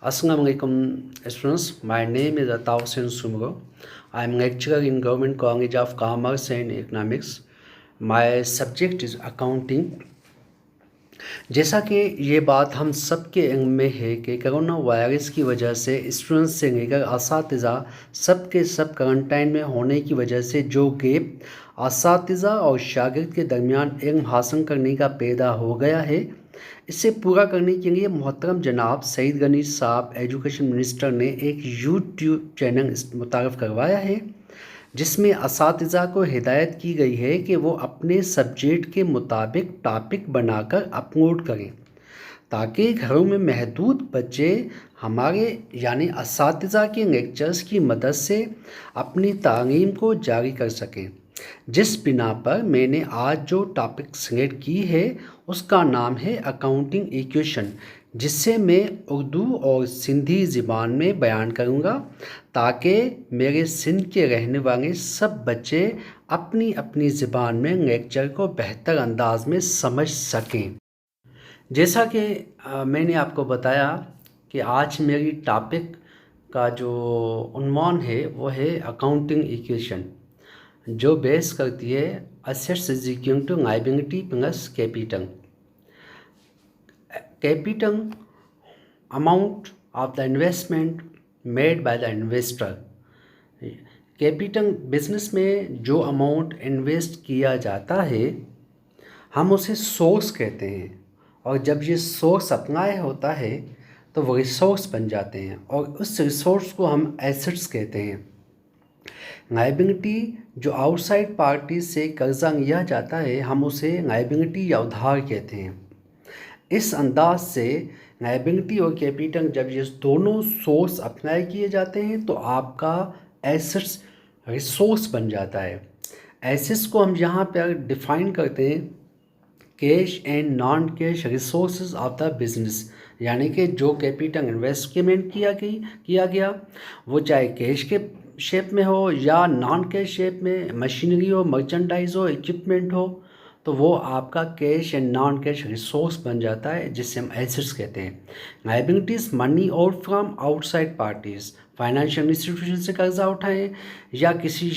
Assalamualaikum students, my name is Atav Sen Sumro. I am lecturer in Government College of Commerce and Economics. My subject is accounting. जैसा कि ये बात हम सब के अंग में है कि कोरोना वायरस की वजह से स्टूडेंट्स से लेकर असातिज़ा सब के सब क्वारंटाइन में होने की वजह से जो गैप असातिज़ा और शागिर्द के दरमियान इल्म हासिल करने का पैदा हो गया है, इसे पूरा करने के लिए मोहतरम जनाब सईद गनी साहब एजुकेशन मिनिस्टर ने एक यूट्यूब चैनल मुतारफ़ करवाया है, जिसमें असातिज़ा को हिदायत की गई है कि वो अपने सब्जेक्ट के मुताबिक टॉपिक बनाकर अपलोड करें, ताकि घरों में महदूद बच्चे हमारे यानी असातिज़ा के लेक्चर्स की मदद से अपनी तालीम को जारी कर सकें। जिस बिना पर मैंने आज जो टॉपिक सिलेक्ट की है उसका नाम है अकाउंटिंग इक्वेशन, जिससे मैं उर्दू और सिंधी ज़बान में बयान करूँगा ताकि मेरे सिंध के रहने वाले सब बच्चे अपनी अपनी ज़बान में लेक्चर को बेहतर अंदाज में समझ सकें। जैसा कि मैंने आपको बताया कि आज मेरी टॉपिक का जो उन्वान है वो है अकाउंटिंग इक्वेशन, जो बेस करती है assets is equal to liability plus capital. Capital amount of the investment made by the investor. Capital business में जो अमाउंट इन्वेस्ट किया जाता है हम उसे सोर्स कहते हैं, और जब ये सोर्स अप्लाई होता है तो वो रिसोर्स बन जाते हैं और उस रिसोर्स को हम एसेट्स कहते हैं। लायबिलिटी जो आउटसाइड पार्टी से कर्जा लिया जाता है हम उसे लायबिलिटी या उधार कहते हैं। इस अंदाज से लायबिलिटी और कैपिटल जब ये दोनों सोर्स अप्लाई किए जाते हैं तो आपका एसेट्स रिसोर्स बन जाता है। एसेट्स को हम यहाँ पर डिफाइन करते हैं cash and non cash resources of the business, यानी कि जो कैपिटल इन्वेस्टमेंट किया गया वो चाहे कैश के शेप में हो या नॉन कैश शेप में, मशीनरी हो, मर्चेंडाइज हो, इक्विपमेंट हो, तो वो आपका cash and non cash resource बन जाता है, जिससे हम एसेट्स कहते हैं। Liabilities money out from outside parties, financial institution से कर्जा उठाएं या किसी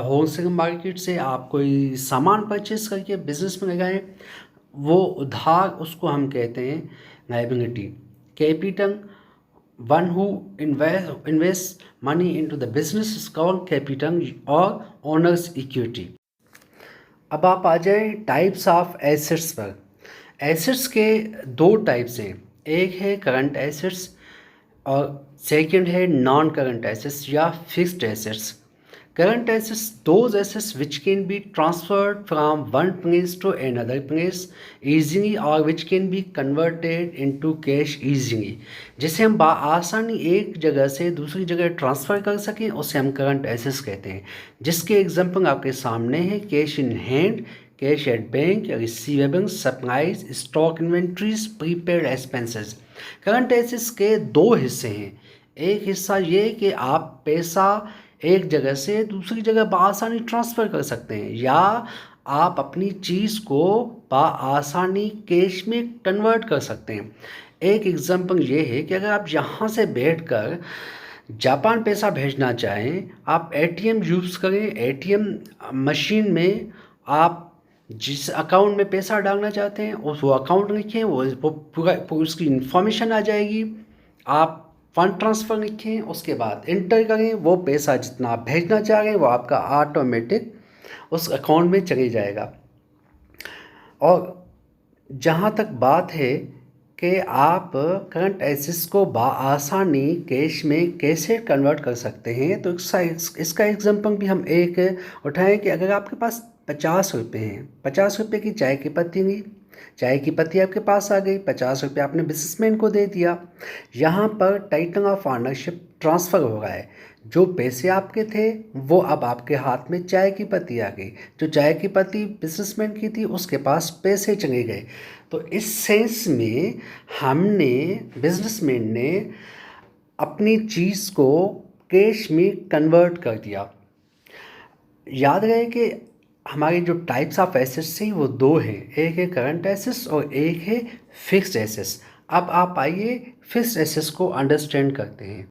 होलसेल मार्केट से आप कोई सामान परचेज करके बिजनेस में लगाएं, वो उधार, उसको हम कहते हैं liability. Capital one who invest money into the business is called capital और ओनर्स इक्विटी। अब आप आ जाए टाइप्स ऑफ एसेट्स पर। एसेट्स के दो टाइप्स हैं, एक है करंट एसेट्स और सेकंड है नॉन करंट एसेट्स या fixed assets. Current assets, those assets which can be transferred from one place to another place easily or which can be converted into cash easily, जिसे हम आसानी एक जगह से दूसरी जगह ट्रांसफ़र कर सकें, उसे हम करंट एसेट्स कहते हैं। जिसके एग्जांपल आपके सामने है cash in hand, cash at bank, receivables, supplies, stock inventories, prepaid expenses. Current assets के दो हिस्से हैं। एक हिस्सा ये कि आप पैसा एक जगह से दूसरी जगह बआसानी ट्रांसफ़र कर सकते हैं या आप अपनी चीज़ को बआसानी कैश में कन्वर्ट कर सकते हैं। एक एग्जांपल ये है कि अगर आप यहाँ से बैठकर जापान पैसा भेजना चाहें, आप एटीएम यूज़ करें। एटीएम मशीन में आप जिस अकाउंट में पैसा डालना चाहते हैं उस वो अकाउंट लिखें, वो पूरा उसकी इन्फॉर्मेशन आ जाएगी। आप फंड ट्रांसफ़र लिखें, उसके बाद इंटर करें, वो पैसा जितना आप भेजना चाह रहे हैं वो आपका ऑटोमेटिक उस अकाउंट में चले जाएगा। और जहाँ तक बात है कि आप करंट एसेट्स को बआसानी कैश में कैसे कन्वर्ट कर सकते हैं, तो इसका एग्जांपल भी हम एक उठाएं कि अगर आपके पास 50 रुपये हैं, 50 रुपये की चाय की पत्ती ली, चाय की पत्ती आपके पास आ गई, 50 रुपये आपने बिजनेसमैन को दे दिया। यहाँ पर टाइटल ऑफ ऑनरशिप ट्रांसफ़र हो रहा है। जो पैसे आपके थे वो अब आपके हाथ में चाय की पत्ती आ गई। जो चाय की पत्ती बिजनेसमैन की थी उसके पास पैसे चले गए। तो इस सेंस में हमने बिजनेसमैन ने अपनी चीज़ को कैश में कन्वर्ट कर दिया। याद रहे कि हमारे जो टाइप्स ऑफ एसेट्स हैं वो दो हैं, एक है करंट एसेट्स और एक है फिक्स्ड एसेट्स। अब आप आइए फिक्स्ड एसेट्स को अंडरस्टैंड करते हैं।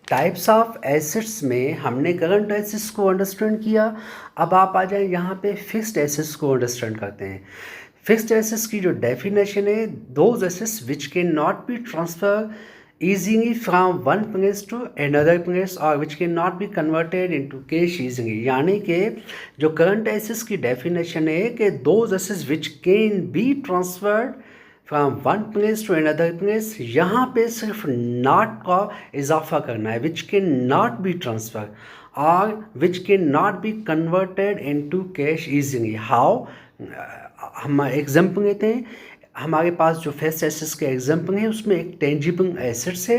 टाइप्स ऑफ एसेट्स में हमने करंट एसेट्स को अंडरस्टैंड किया। अब आप आ जाए यहाँ पे फिक्स्ड एसेट्स को अंडरस्टैंड करते हैं। फिक्स्ड एसेट्स की जो डेफिनेशन है, those assets which can not be transfer easily from one place to another place or which cannot be converted into cash easily। यानी कि जो करंट एसेट्स की डेफिनेशन है कि those assets which can be transferred from one place to another place, यहाँ पे सिर्फ not का इजाफा करना है, which can not be transfer और which can not be converted into cash easily. How, हम एग्जांपल लेते हैं। हमारे पास जो फिक्स्ड एसेट्स के एग्जांपल है उसमें एक टेंजिबल एसेट्स है,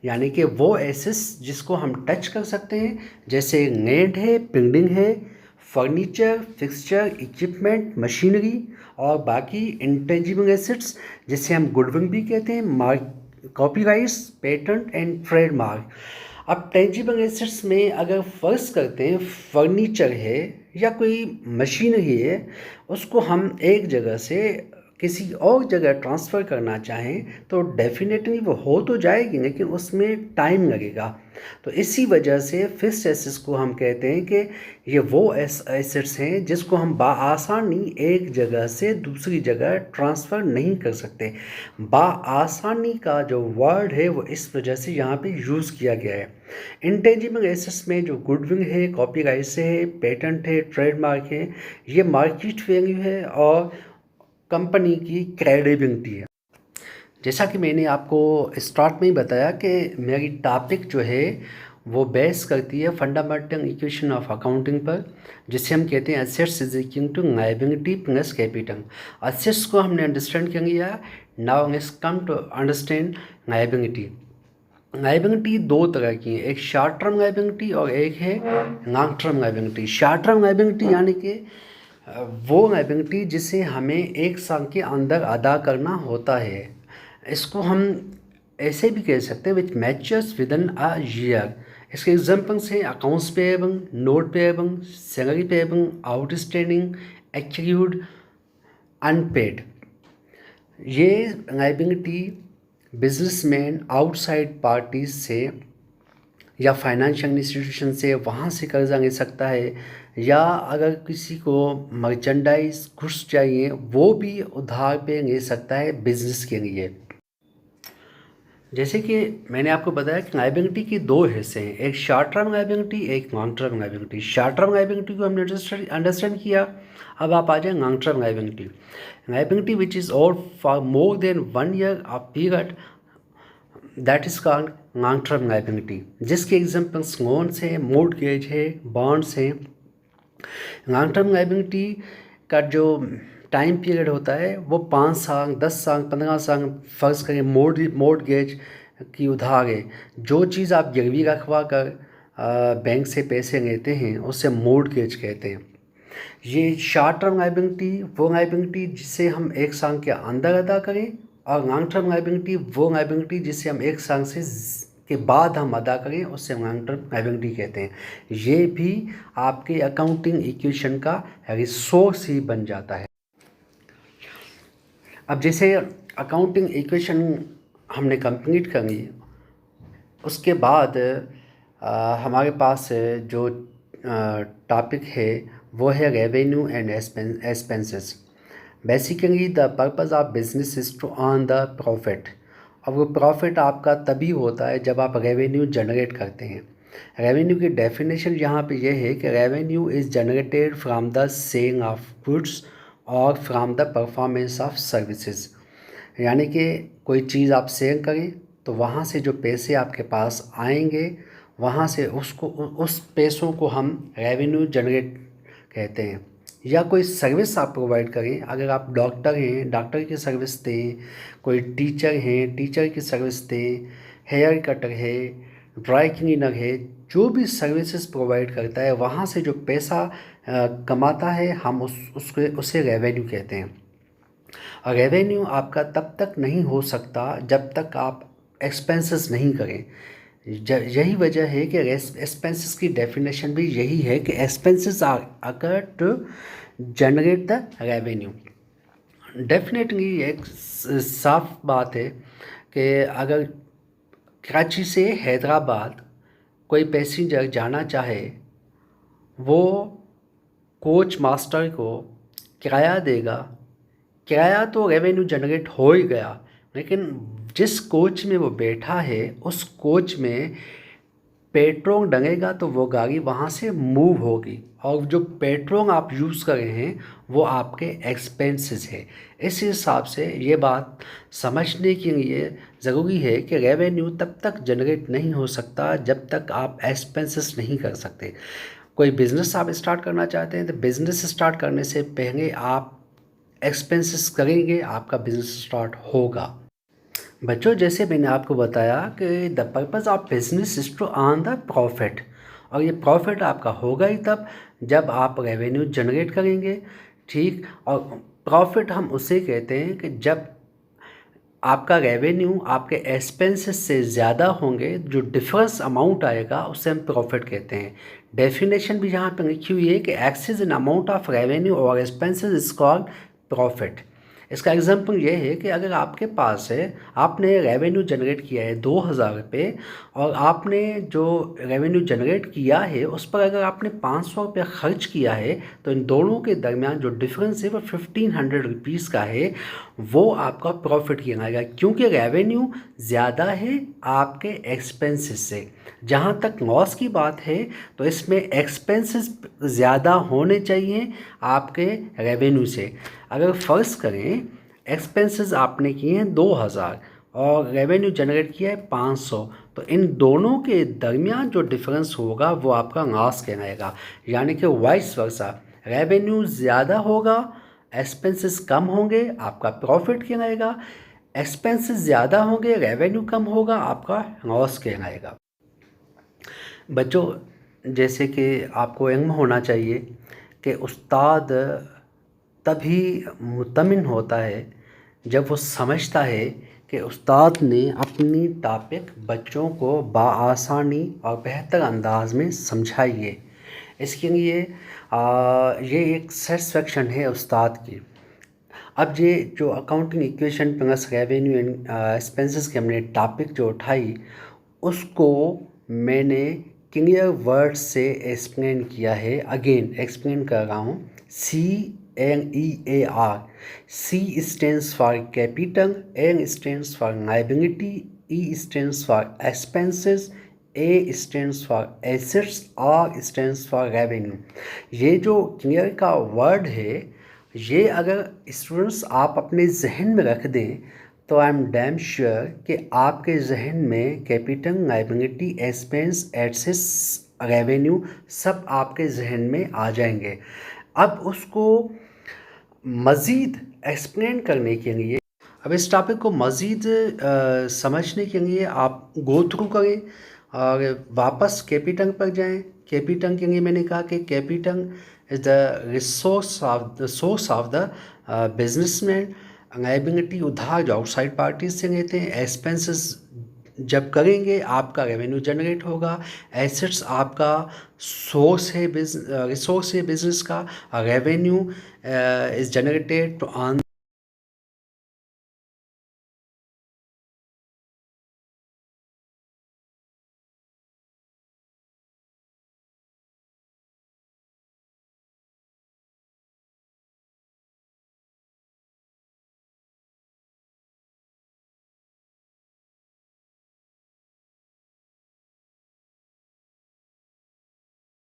यानी कि वो एसेट्स जिसको हम टच कर सकते हैं, जैसे लैंड है, बिल्डिंग है, फर्नीचर, फिक्सचर, इक्विपमेंट, मशीनरी, और बाकी इंटेंजिबल एसेट्स जिसे हम गुडविल भी कहते हैं, mark, copyrights, patent and trademark. अब टेंजिबल एसेट्स में अगर फर्ज करते हैं फर्नीचर है या कोई मशीनरी है, उसको हम एक जगह से किसी और जगह ट्रांसफ़र करना चाहें तो डेफिनेटली वो हो तो जाएगी, लेकिन उसमें टाइम लगेगा। तो इसी वजह से फिक्स्ड एसेट्स को हम कहते हैं कि ये वो एसेट्स हैं जिसको हम बआसानी एक जगह से दूसरी जगह ट्रांसफ़र नहीं कर सकते। बआसानी का जो वर्ड है वो इस वजह से यहाँ पे यूज़ किया गया है। इंटेंजिबल एसेट्स में जो गुडविल है, कॉपीराइट्स है, पेटेंट है, ट्रेडमार्क है, ये मार्केट वैल्यू है और कंपनी की क्रेडिबिलिटी है। जैसा कि मैंने आपको स्टार्ट में ही बताया कि मेरी टॉपिक जो है वो बेस करती है फंडामेंटल इक्वेशन ऑफ अकाउंटिंग पर, जिसे हम कहते हैं assets is equal to liability plus capital. Assets को हमने अंडरस्टैंड कर लिया, now let's come to understand liability. Liability दो तरह की है, एक शॉर्ट टर्म लायबिलिटी और एक है long term liability. Short term liability यानी कि वो लायबिलिटी जिसे हमें एक साल के अंदर अदा करना होता है, इसको हम ऐसे भी कह सकते हैं which matures with in a year. इसके एग्जांपल्स हैं accounts payable, note payable, salary payable, outstanding, accrued, unpaid. ये लायबिलिटी बिजनेसमैन आउटसाइड पार्टीज से या फाइनेंशियल इंस्टीट्यूशन से वहाँ से कर्जा ले सकता है, या अगर किसी को मर्चेंडाइज गुड्स चाहिए वो भी उधार पे ले सकता है बिजनेस के लिए। जैसे कि मैंने आपको बताया कि लायबिलिटी की दो हिस्से हैं, एक शॉर्ट टर्म लायबिलिटी, एक long term liability. Short term liability को हमने अंडरस्टैंड किया। अब आप आ जाए long term liability. Liability which is और for more than 1 year of period, that is called long term liability, जिसके एग्जांपल्स लोन्स हैं, मोर्टगेज है, बॉन्ड्स हैं। लॉन्ग टर्म लायबिलिटी का जो टाइम पीरियड होता है वो 5 साल, 10 साल, 15 साल। फ़र्ज़ करें मोर्टगेज की उधार है, जो चीज़ आप गिरवी रखवा कर बैंक से पैसे लेते हैं उसे मोर्टगेज कहते हैं। ये शॉर्ट टर्म लायबिलिटी वो लायबिलिटी जिसे हम एक साल के अंदर अदा करें, और लॉन्ग टर्म लायबिलिटी वो लायबिलिटी जिसे हम एक साल से के बाद हम अदा करें उससे लॉन्ग टर्म लायबिलिटी कहते हैं। ये भी आपके अकाउंटिंग इक्वेशन का रिसोर्स ही बन जाता है। अब जैसे अकाउंटिंग इक्वेशन हमने कंप्लीट कर ली, उसके बाद हमारे पास जो टॉपिक है वो है revenue and expenses. Basically the purpose of business is to earn the profit. और वो प्रॉफिट आपका तभी होता है जब आप रेवेन्यू जनरेट करते हैं। रेवेन्यू की डेफिनेशन यहाँ पे ये है कि revenue is generated from the sale of goods और from the performance of services. यानी कि कोई चीज़ आप सेल करें तो वहाँ से जो पैसे आपके पास आएंगे, वहाँ से उस पैसों को हम रेवेन्यू जनरेट कहते हैं। या कोई सर्विस आप प्रोवाइड करें, अगर आप डॉक्टर हैं डॉक्टर की सर्विस दें, कोई टीचर हैं टीचर की सर्विस दें, हेयर कटर है, ड्राई क्लीनर है, जो भी सर्विसेज प्रोवाइड करता है वहाँ से जो पैसा कमाता है हम उसे रेवेन्यू कहते हैं। और रेवेन्यू आपका तब तक नहीं हो सकता जब तक आप एक्सपेंसेस नहीं करें। यही वजह है कि एक्सपेंसेस की डेफिनेशन भी यही है कि expenses are occur to generate the revenue. Definitely एक साफ बात है कि अगर कराची से हैदराबाद कोई पैसेंजर जाना चाहे, वो कोच मास्टर को किराया देगा। किराया तो रेवेन्यू जनरेट हो ही गया, लेकिन जिस कोच में वो बैठा है उस कोच में पेट्रोल डलेगा तो वो गाड़ी वहाँ से मूव होगी, और जो पेट्रोल आप यूज़ कर रहे हैं वो आपके एक्सपेंसेस है। इस हिसाब से ये बात समझने के लिए ज़रूरी है कि रेवेन्यू तब तक जनरेट नहीं हो सकता जब तक आप एक्सपेंसेस नहीं कर सकते। कोई बिज़नेस आप स्टार्ट करना चाहते हैं तो बिज़नेस स्टार्ट करने से पहले आप एक्सपेंसेस करेंगे, आपका बिज़नेस स्टार्ट होगा। बच्चों, जैसे मैंने आपको बताया कि the purpose of business is to earn the profit, और ये प्रॉफिट आपका होगा ही तब जब आप रेवेन्यू जनरेट करेंगे। ठीक, और प्रॉफिट हम उसे कहते हैं कि जब आपका रेवेन्यू आपके एक्सपेंसेस से ज़्यादा होंगे, जो डिफरेंस अमाउंट आएगा उसे हम प्रॉफिट कहते हैं। डेफिनेशन भी यहाँ पर लिखी हुई है कि excess in amount of revenue और एक्सपेंसेस इज कॉल्ड प्रॉफिट। इसका एग्जांपल ये है कि अगर आपके पास है, आपने रेवेन्यू जनरेट किया है 2000 रुपये, और आपने जो रेवेन्यू जनरेट किया है उस पर अगर आपने 500 रुपये खर्च किया है, तो इन दोनों के दरमियान जो डिफरेंस है वो 1500 रुपीज़ का है, वो आपका प्रॉफिट कहलाएगा, क्योंकि रेवेन्यू ज़्यादा है आपके एक्सपेंसेस से। जहाँ तक लॉस की बात है तो इसमें एक्सपेंसेस ज़्यादा होने चाहिए आपके रेवेन्यू से। अगर फ़र्ज़ करें एक्सपेंसेस आपने किए हैं 2000 और रेवेन्यू जनरेट किया है 500, तो इन दोनों के दरमियान जो डिफरेंस होगा वो आपका लॉस कहलाएगा। यानी कि वाइस वर्सा, रेवेन्यू ज़्यादा होगा, एक्सपेंसेस कम होंगे, आपका प्रॉफिट कहलाएगा। एक्सपेंसेस ज़्यादा होंगे, रेवेन्यू कम होगा, आपका लॉस कहलाएगा। बच्चों, जैसे कि आपको इल्म होना चाहिए कि उस्ताद तभी मुतमिन होता है जब वो समझता है कि उस्ताद ने अपनी टॉपिक बच्चों को बआसानी और बेहतर अंदाज में समझाई है। इसके लिए ये एक सेटिस्फेक्शन है उस्ताद की। अब ये जो accounting equation plus revenue and expenses की हमने टॉपिक जो उठाई, उसको मैंने क्लियर वर्ड से एक्सप्लेन किया है। अगेन एक्सप्लेन कर रहा हूँ। CLEAR, C stands for capital, L stands for liability, E stands for expenses, A stands for assets, R stands for revenue। ये जो क्लियर का वर्ड है, ये अगर स्टूडेंट्स आप अपने जहन में रख दें तो आई एम डैम श्योर कि आपके जहन में capital, liability, expense, assets, revenue सब आपके जहन में आ जाएंगे। अब उसको मज़ीद एक्सप्लेन करने के लिए, अब इस टॉपिक को मज़ीद समझने के लिए आप गो थ्रू करें और वापस कैपिटल पर जाएं। कैपिटल के लिए मैंने कहा कि capital is the source of the businessman. Liability उधार जो आउटसाइड पार्टीज से लेते हैं। एक्सपेंसेस जब करेंगे आपका रेवेन्यू जनरेट होगा। एसेट्स आपका सोर्स है, रिसोर्स है बिजनेस का। Revenue is generated to earn